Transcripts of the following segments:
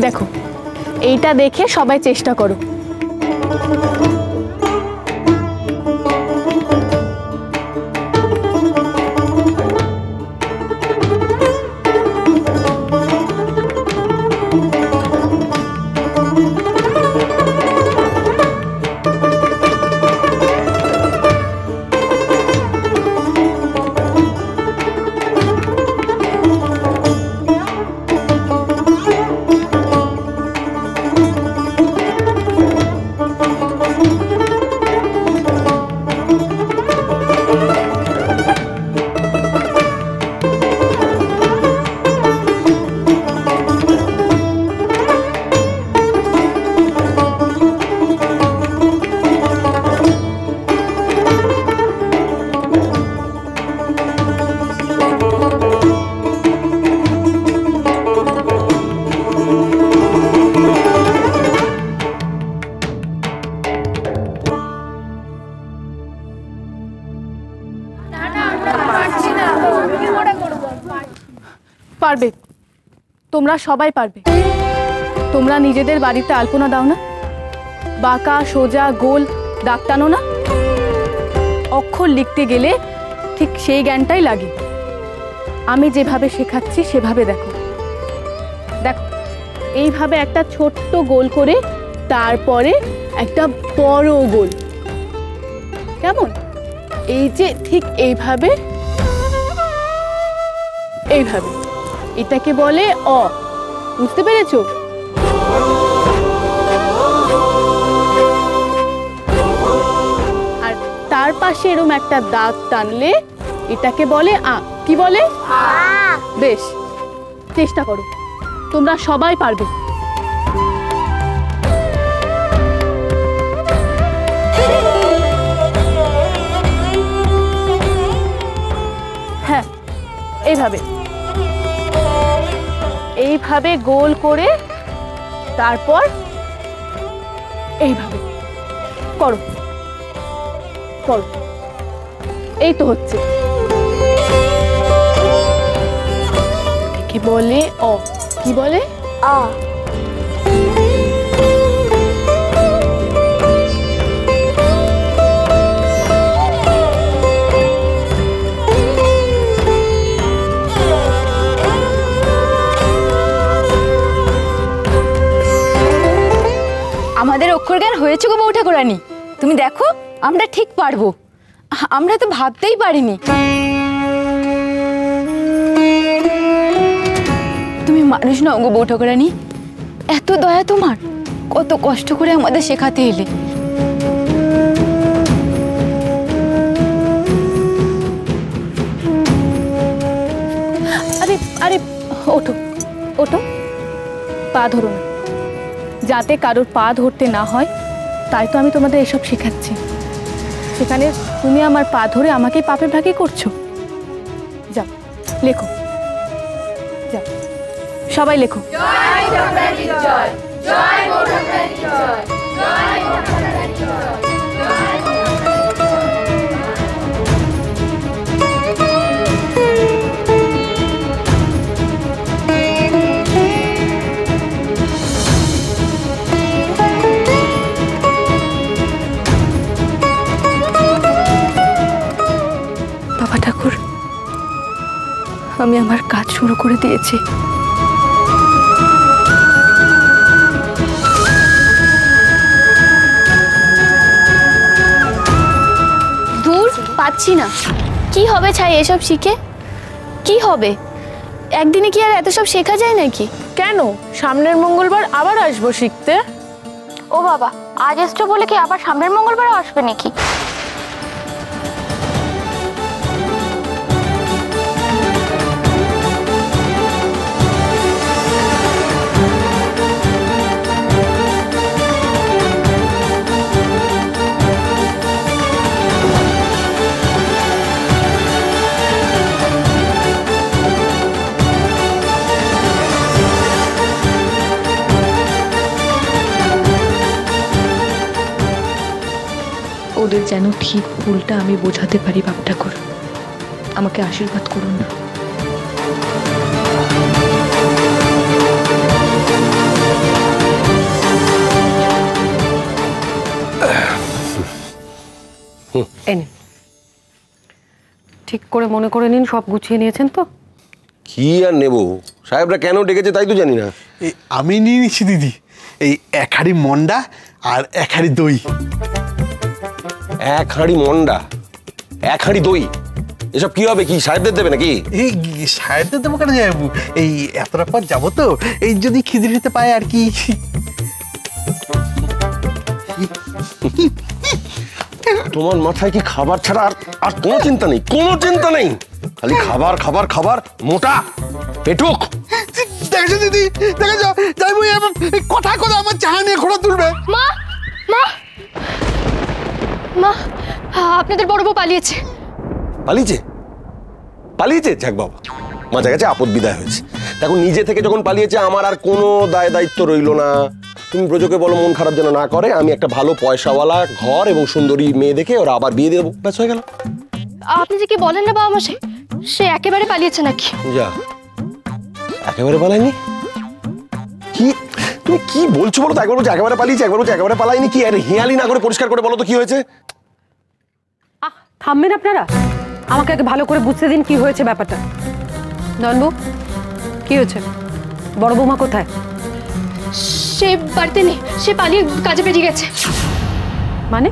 দেখো, এইটা দেখে সবাই চেষ্টা করো। পারবে, তোমরা সবাই পারবে। তোমরা নিজেদের বাড়িতে আলপনা দাও না, বাঁকা সোজা গোল দাগ টানো না, অক্ষর লিখতে গেলে ঠিক সেই জ্ঞানটাই লাগে। আমি যেভাবে শেখাচ্ছি সেভাবে দেখো। দেখো, এইভাবে একটা ছোট্ট গোল করে তারপরে একটা বড় গোল, কেমন? এই যে ঠিক এইভাবে, এইভাবে, এটাকে বলে অ। বুঝতে পেরেছো? আর তার পাশে এরকম একটা দাগ টানলে এটাকে বলে আ। কি বলে? বেশ, চেষ্টা করো, তোমরা সবাই পারবে। হ্যাঁ, এইভাবে এইভাবে গোল করে তারপর এইভাবে করো করো। এই তো হচ্ছে। কি বলে? অ। কি বলে? আ। আমাদের অক্ষর জ্ঞান হয়েছে গো বউ ঠাকুরানী। তুমি দেখো, আমরা ঠিক পারবো। আমরা তো ভাবতেই পারিনি। তুমি মানুষ নও গো বউ ঠাকুরানী, এত দয়া তোমার। কত কষ্ট করে আমাদের শেখাতে এলে। আরে আরে, ওঠো ওঠো, পা ধরো না, যাতে কারোর পা ধরতে না হয়, তাই তো আমি তোমাদের এসব শেখাচ্ছি। সেখানে তুমি আমার পা ধরে আমাকে পাপের ভাগই করছো। যাও লেখো, যাও সবাই লেখো। জয় ঠাকুরানী জয়, জয় বউ ঠাকুরানী জয়, জয় বউ ঠাকুরানী জয়, জয় বউ ঠাকুর। আমি আমার কাজ শুরু করে দিয়েছি। দূর পাচ্ছি না। কি হবে ছাই এসব শিখে? কি হবে? একদিনে কি আর এত সব শেখা যায় নাকি? কেন? সামনের মঙ্গলবার আবার আসবো শিখতে। ও বাবা, আজ এসছো বলে কি আবার সামনের মঙ্গলবারও আসবে নাকি? ওদের যেন ঠিক ভুলটা আমি বোঝাতে পারি বাপ ঠাকুর, আমাকে আশীর্বাদ করুন না। এই নিন, ঠিক করে মনে করে নিন সব গুছিয়ে নিয়েছেন তো? কি আর নেব, সাহেবরা কেন ডেকেছে তাই তো জানি না। আমি নিয়ে নিচ্ছি দিদি, এই 1 হাঁড়ি মন্ডা আর 1 হাঁড়ি দই। 1 হাঁড়ি মন্ডা, 1 হাঁড়ি দই, এসব কি হবে? কি সাহেবদের দেবে নাকি? এই সাহেবদের দেবো কেন যাবো, এই এতটা পর যাবো তো, এই যদি খিদে খেতে পায় আর কি। তোমার মাথায় কি খাবার ছাড়া আর কোনো চিন্তা নেই? কোনো চিন্তা নেই, খালি খাবার খাবার খাবার, মোটা পেটুক। দেখেছো দিদি, দেখেছো যাই বই কথা কথা আমার চাহা নিয়ে ঘোড়া তুলবে। মা মা মা, আপনাদের বড় বউ পালিয়েছে। পালিয়েছে? পালিয়েছে? যাক বাবা, মাঝে গেছে, আপদ বিদায় হয়েছে। দেখো, নিজে থেকে যখন পালিয়েছে আমার আর কোনো দায় দায়িত্ব রইলো না। তুমি ব্রজকে বলো মন খারাপ যেন না করে, আমি একটা ভালো পয়সাওয়ালা ঘর এবং সুন্দরী মেয়ে দেখে ওরা আবার বিয়ে দিয়ে দেবো, ব্যাস হয়ে গেল। আপনি যে কি বলেন না বাবা মশাই, সে একেবারে পালিয়েছে নাকি? যা, একেবারে পালায়নি? কি তুমি কি বলছো বলো তো? একবার বলছো একেবারে পালিয়েছে, একবার বলছো একেবারে পালায়নি। কি আরে হিয়ালি না করে পরিষ্কার করে বলো তো কি হয়েছে? থামবেন আপনারা? আমাকে আগে ভালো করে বুঝতে দিন কি হয়েছে ব্যাপারটা। নয়নবু, কি হয়েছে? বড় বৌমা কোথায়? সে বাড়িতে নেই, সে পালিয়ে কাজে বেরিয়ে গেছে। মানে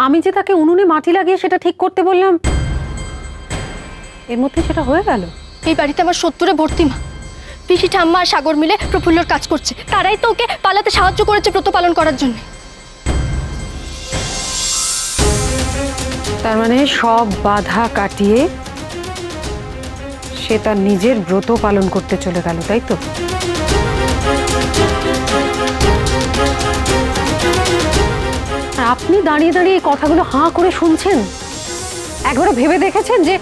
আমি যে তাকে উনুনে মাটি লাগিয়ে সেটা ঠিক করতে বললাম, এর মধ্যে সেটা হয়ে গেল? এই বাড়িতে আমার 70-এ ভর্তি মা। পিসি ঠাম্মা আর সাগর মিলে প্রফুল্লর কাজ করছে, তারাই তো ওকে পালাতে সাহায্য করেছে ব্রত পালন করার জন্য। তার মানে সব বাধা কাটিয়ে সে তার নিজের ব্রত পালন করতে চলে গেল, তাই তো? আর আপনি দাঁড়িয়ে দাঁড়িয়ে এই কথাগুলো হাঁ করে শুনছেন? একবারও ভেবে দেখেছেন যে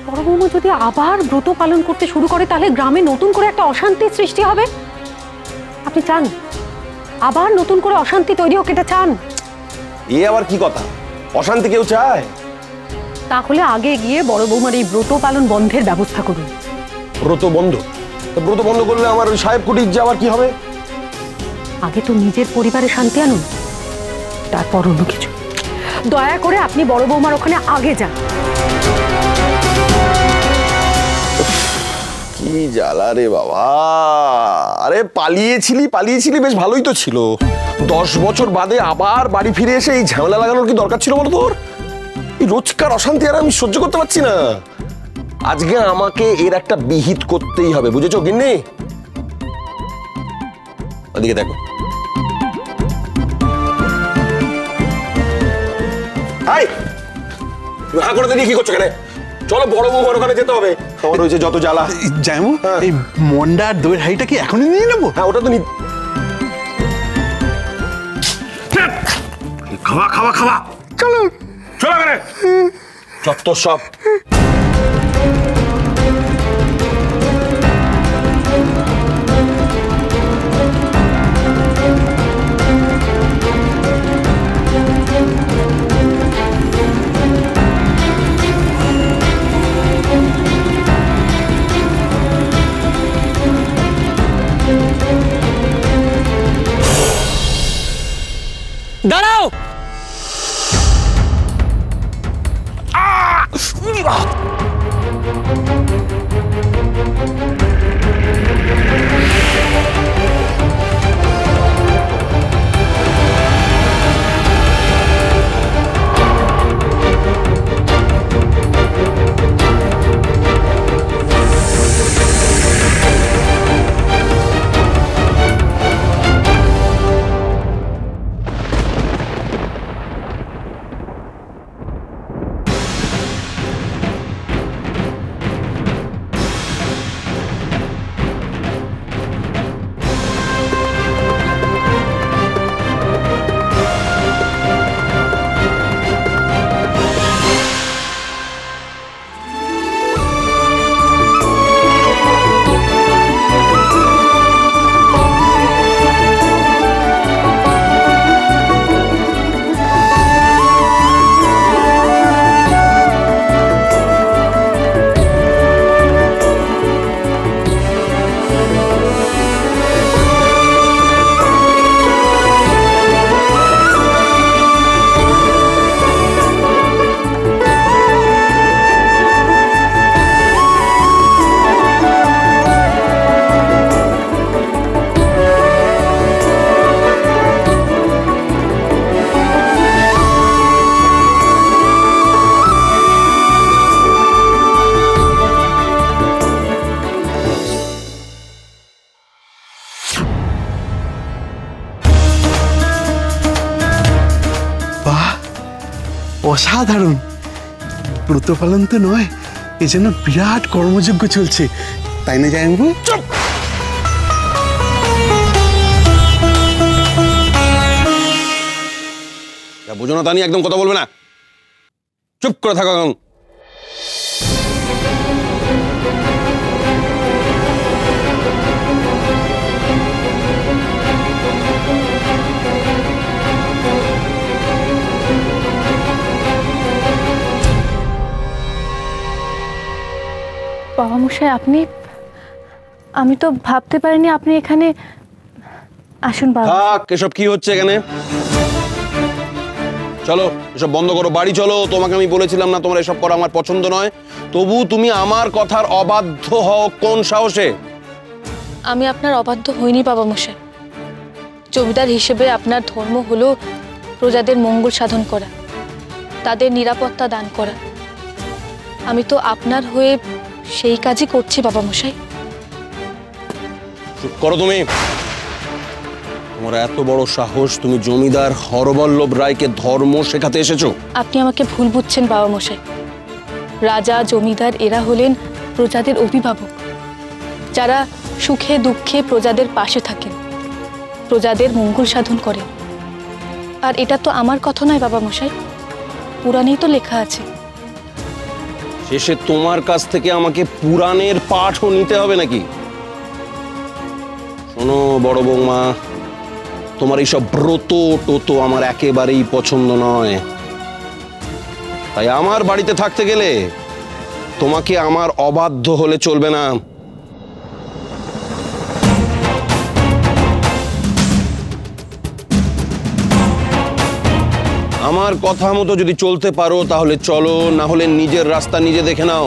বড় বৌমা যদি আবার ব্রত পালন করতে শুরু করে তাহলে গ্রামে নতুন করে একটা অশান্তির সৃষ্টি হবে? আপনি চান আবার নতুন করে অশান্তি তৈরি হোক? এটা চান? এ আবার কি কথা? অশান্তি কেউ চায়? তাহলে আগে গিয়ে বড় বৌমার এই ব্রত পালন বন্ধের ব্যবস্থা করুন। ব্রত বন্ধ? ব্রত বন্ধ করলে আমার ওই সাহেব কুটির যাওয়ার কি হবে? আগে তো নিজের পরিবারে শান্তি আনুন, তারপর অন্য কিছু। দয়া করে আপনি বড় বৌমার ওখানে আগে যান। কি জ্বালা রে বাবা! আরে পালিয়েছিলি বেশ ভালোই তো ছিল। 10 বছর বাদে আবার বাড়ি ফিরে এসে এই ঝামেলা লাগানোর কি দরকার ছিল বলো তোর? এই রোজকার অশান্তি আর আমি সহ্য করতে পারছি না। আজকে আমাকে এর একটা বিহিত করতেই হবে, বুঝেছো গিন্নি? ওদিকে দেখো। হাই, তুমি হা করে দাঁড়িয়ে কি করছো কেন? চলো বড় বৌমার ওখানে যেতে হবে, আমার রয়েছে যত জ্বালা। যাইমু, এই মন্ডা আর দইয়ের হাঁড়িটা কি এখনই নিয়ে নেবো? হ্যাঁ, ওটা তো খাওয়া খাওয়া খাওয়া। চলো চলো এখানে, যত সব। দাঁড়াও! অসাধারণ। ব্রত পালন তো নয়, এ যেন বিরাট কর্মযজ্ঞ চলছে, তাই না জামাইবাবু? চুপ! যা বোঝো না তা নিয়ে একদম কথা বলবে না, চুপ করে থাকো এখন। বাবা মশাই, আপনি, আমি তো ভাবতে পারিনি আপনি এখানে। আসুন বাবা। থাক, এসব কি হচ্ছে এখানে? চলো এসব বন্ধ করো, বাড়ি চলো। তোমাকে আমি বলেছিলাম না তোমার এসব করা আমার পছন্দ নয়? তবু তুমি আমার কথার অবাধ্য হও কোন সাহসে? আমি আপনার অবাধ্য হইনি বাবা মশাই। জমিদার হিসেবে আপনার ধর্ম হলো প্রজাদের মঙ্গল সাধন করা, তাদের নিরাপত্তা দান করা। আমি তো আপনার হয়ে সেই কাজই করছি বাবা মশাই। চুপ করো তুমি। তোমার এত বড় সাহস, তুমি জমিদার হরবল্লভ রায়কে ধর্ম শেখাতে এসেছো? আপনি আমাকে ভুল বুঝছেন বাবা মশাই। রাজা জমিদার এরা হলেন প্রজাদের অভিভাবক, যারা সুখে দুঃখে প্রজাদের পাশে থাকেন, প্রজাদের মঙ্গল সাধন করেন। আর এটা তো আমার কথা নয় বাবা মশাই, পুরাণেই তো লেখা আছে। শেষে তোমার কাছ থেকে আমাকে পুরাণের পাঠও নিতে হবে নাকি? শোনো বড় বৌমা, তোমার এইসব ব্রত টোত আমার একেবারেই পছন্দ নয়। তাই আমার বাড়িতে থাকতে গেলে তোমাকে আমার অবাধ্য হলে চলবে না। আমার কথা মতো যদি চলতে পারো তাহলে চলো, না হলে নিজের রাস্তা নিজে দেখে নাও।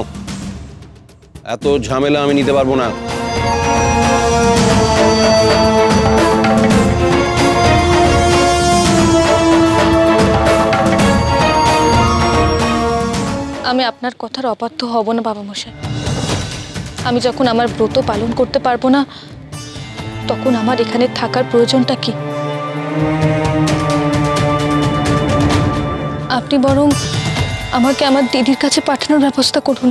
এত ঝামেলা আমি নিতে পারবো না। আমি আপনার কথার অবাধ্য হব না বাবা মশাই। আমি যখন আমার ব্রত পালন করতে পারবো না, তখন আমার এখানে থাকার প্রয়োজনটা কি? আপনি বরং আমাকে আমার দিদির কাছে পাঠানোর ব্যবস্থা করুন।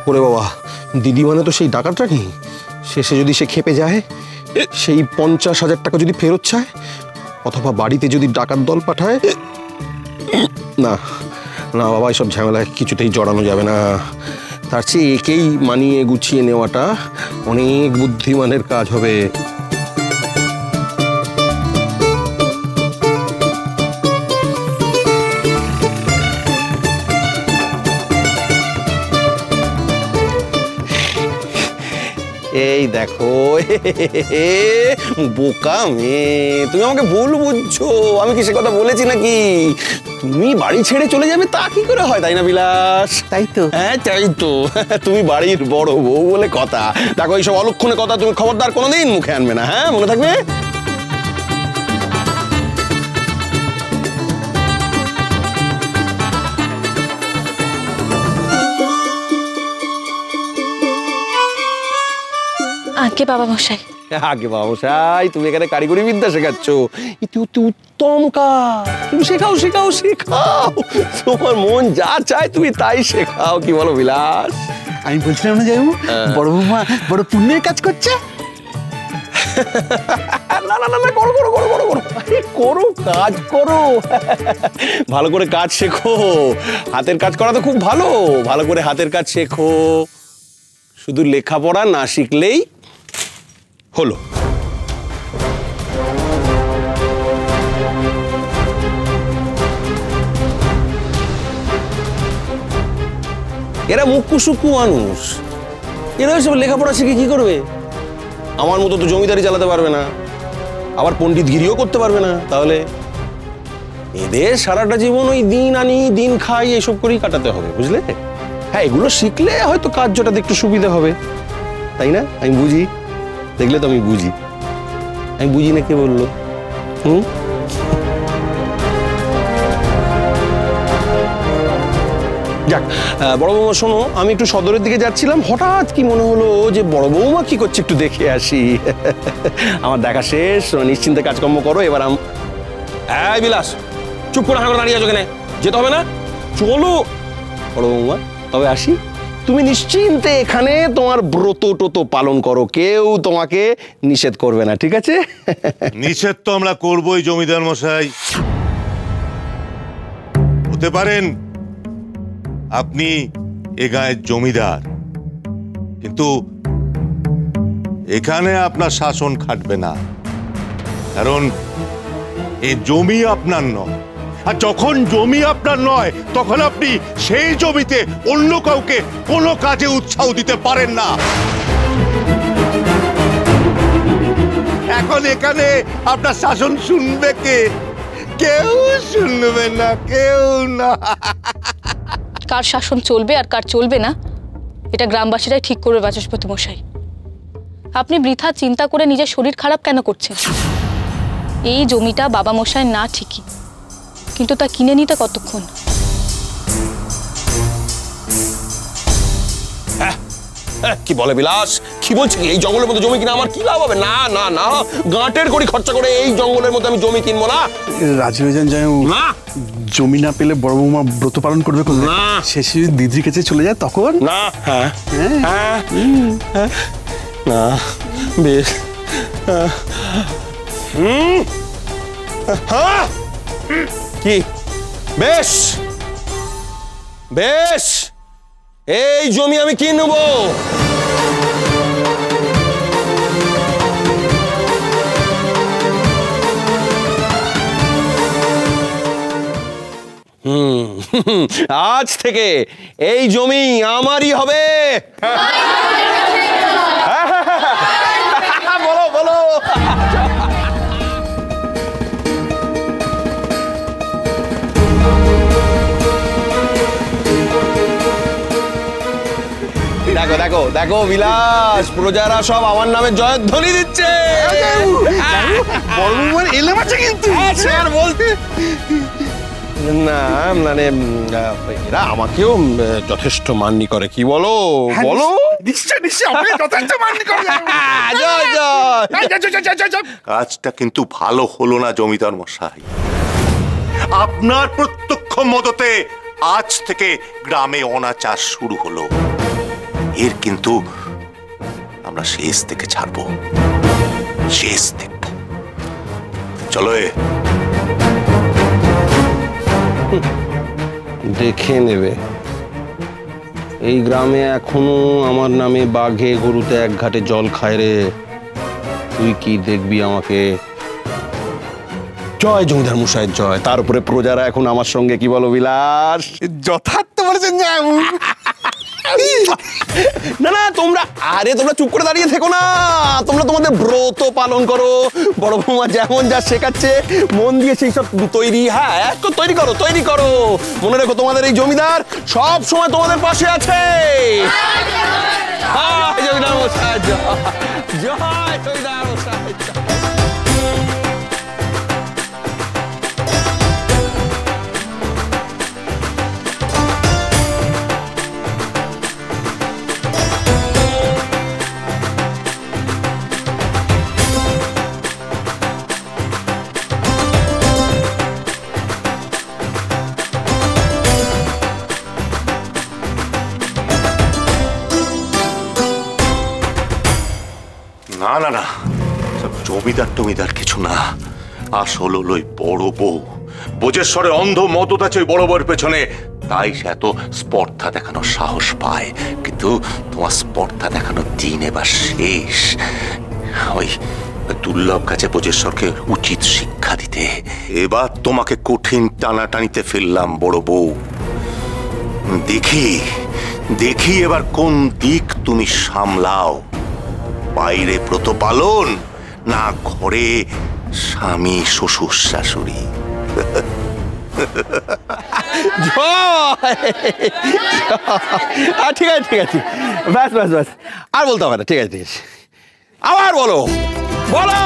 ওরে বাবা, দিদি মানে তো সেই ডাকাতটা নেই? শেষে যদি সে খেপে যায়, সেই 50,000 টাকা যদি ফেরত চায়, অথবা বাড়িতে যদি ডাকাত দল পাঠায়, না না বাবা, এসব ঝামেলায় কিছুতেই জড়ানো যাবে না। তার চেয়ে একেই মানিয়ে গুছিয়ে নেওয়াটা অনেক বুদ্ধিমানের কাজ হবে। এই দেখো, বোকা মেয়ে, তুমি আমাকে ভুল বুঝছো। আমি কি সে কথা বলেছি নাকি? তুমি বাড়ি ছেড়ে চলে যাবে তা কি করে হয়, তাই না বিলাস? তাই তো। হ্যাঁ তাই তো। তুমি বাড়ির বড় বউ বলে কথা। দেখো, এইসব অলক্ষণে কথা তুমি খবরদার কোনোদিন মুখে আনবে না, হ্যাঁ মনে থাকবে? আগে বাবা মশাই। আগে বাবা মশাই, তুমি এখানে কারিগরি বিদ্যা শেখাচ্ছ? এটি অতি উত্তম কাজ। তুমি শেখাও শেখাও শেখাও, তোমার মন যা চায় তুমি তাই শেখাও। কি বলো বিলাস? আমি বলছিলাম না জামাইবাবু, বড় বৌমা বড় পুণ্যের কাজ করছে। না না না না, করো করো করো করো করো, করো কাজ করো, ভালো করে কাজ শেখো। হাতের কাজ করা তো খুব ভালো, ভালো করে হাতের কাজ শেখো। শুধু লেখাপড়া না শিখলেই হলো। এরা মুক্কু সুক্কু মানুষ, এরা সব লেখাপড়া শিখে কি করবে? আমার মতো তো জমিদারি চালাতে পারবে না, আবার পণ্ডিতগিরিও করতে পারবে না। তাহলে এদের সারাটা জীবন ওই দিন আনি দিন খাই এসব করেই কাটাতে হবে, বুঝলে? হ্যাঁ, এগুলো শিখলে হয়তো কার্যটাতে একটু সুবিধা হবে, তাই না? আমি বুঝি, দেখলে তো আমি বুঝি। আমি বুঝি না কে বললো? যাক, বড় বৌমা শোনো, আমি একটু সদরের দিকে যাচ্ছিলাম, হঠাৎ কি মনে হলো যে বড় বৌমা কি করছে একটু দেখে আসি। আমার দেখা শেষ, নিশ্চিন্তে কাজকর্ম করো। এবার এই বিলাস, চুপ করে হাঁকড়ে দাঁড়িয়ে আছো কেন? যেতে হবে না? চলো বড় বৌমা, তবে আসি। তুমি নিশ্চিন্তে এখানে তোমার ব্রত টোত পালন করো, কেউ তোমাকে নিষেধ করবে না, ঠিক আছে? নিষেধ তো আমরা করবোই জমিদার মশাই। হতে পারেন আপনি এ গায়ের জমিদার, কিন্তু এখানে আপনার শাসন খাটবে না, কারণ এই জমি আপনার নয়। আর যখন জমি আপনার নয়, তখন আপনি সেই জমিতে অন্য কাউকে কোনো কাজে উৎসাহ দিতে পারেন না। এখন এখানে আপনার শাসন শুনবে কে? কেউ শুনবে না, কেউ না। কার শাসন চলবে আর কার চলবে না এটা গ্রামবাসীরাই ঠিক করবে বাচস্পতি মশাই। আপনি বৃথা চিন্তা করে নিজের শরীর খারাপ কেন করছেন? এই জমিটা বাবা মশাই না ঠিকই, কিন্তু তা কিনে নিতে কতক্ষণ? কি বলে বিলাস, কি বলছি? এই জঙ্গলের মধ্যে জমি কিনা আমার কি লাভ হবে? না না না, গাঁটের কড়ি খরচা করে এই জঙ্গলের মধ্যে আমি জমি কিনবো না। রাজীবজান যাই না, জমি না পেলে বড় বৌমা ব্রত পালন করবে কোথায়? না, শেষে দিদির কাছে চলে যায় তখন? না। হ্যাঁ হ্যাঁ না, বেশ। কি বেশ বেশ, এই জমি আমি কিনবো। আজ থেকে এই জমি আমারই হবে। বলো বলো। দেখো দেখো দেখো বিলাস, প্রজারা সব আমার নামে জয়ধ্বনি দিচ্ছে। বড় বৌমার এলাম আছে কিন্তু স্যার বলতে না, মানে এরা আমাকেও যথেষ্ট মাননি করে, কি বলো? বলো। নিশ্চয় নিশ্চয় আমাকে যথেষ্ট মাননি করে। জয় জয়। কাজটা কিন্তু ভালো হলো না জমিদার মশাই। আপনার প্রত্যক্ষ মদতে আজ থেকে গ্রামে অনাচার শুরু হলো। এর কিন্তু আমরা শেষ থেকে ছাড়বো, শেষ দেখব। চলো দেখে নেবে, এই গ্রামে এখনো আমার নামে বাঘে গরুতে এক ঘাটে জল খায় রে। তুই কি দেখবি আমাকে? জয় জমিদার মশাইয়ের জয়। তার উপরে প্রজারা এখন আমার সঙ্গে, কি বলো বিলাস? যথার্থ বলেছেন। না না, তোমরা তোমরা চুপ করে দাঁড়িয়ে থেকো না, তোমরা তোমাদের ব্রত পালন করো। বড় বৌমা যেমন যা শেখাচ্ছে মন দিয়ে সেই সব তৈরি, হ্যাঁ একটু তৈরি করো, তৈরি করো। মনে রেখো, তোমাদের এই জমিদার সব সময় তোমাদের পাশে আছে। জমিদার মশাই জয়, জয় জমিদার মশাই জয়। না না না, সব জমিদার টমিদার কিছু না। আসল হলো ওই বড় বউ। বোঝেশ্বরে অন্ধ মদত আছে ওই বড় বউয়ের পেছনে, তাই সে এত স্পর্ধা দেখানোর সাহস পায়। কিন্তু তোমার স্পর্ধা দেখানোর দিন এবার শেষ। ওই দুর্লভ কাছে বোঝেশ্বরকে উচিত শিক্ষা দিতে। এবার তোমাকে কঠিন টানাটানিতে ফেললাম বড় বউ। দেখি দেখি এবার কোন দিক তুমি সামলাও, বাইরে ব্রত পালন না ঘরে স্বামী শ্বশুর শাশুড়ি। ঠিক আছে ঠিক আছে, ব্যাস ব্যাস ব্যাস, আর বলতে হবে না। ঠিক আছে ঠিক আছে, আবার বলো বলো।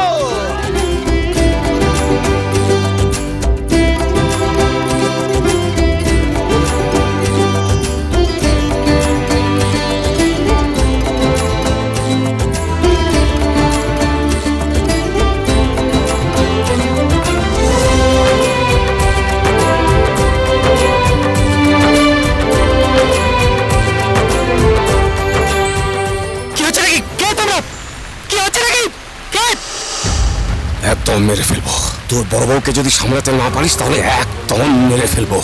একদম মেরে ফেলবো। তোর বড় বউকে যদি সামলাতে না পারিস তাহলে একদম মেরে ফেলবো।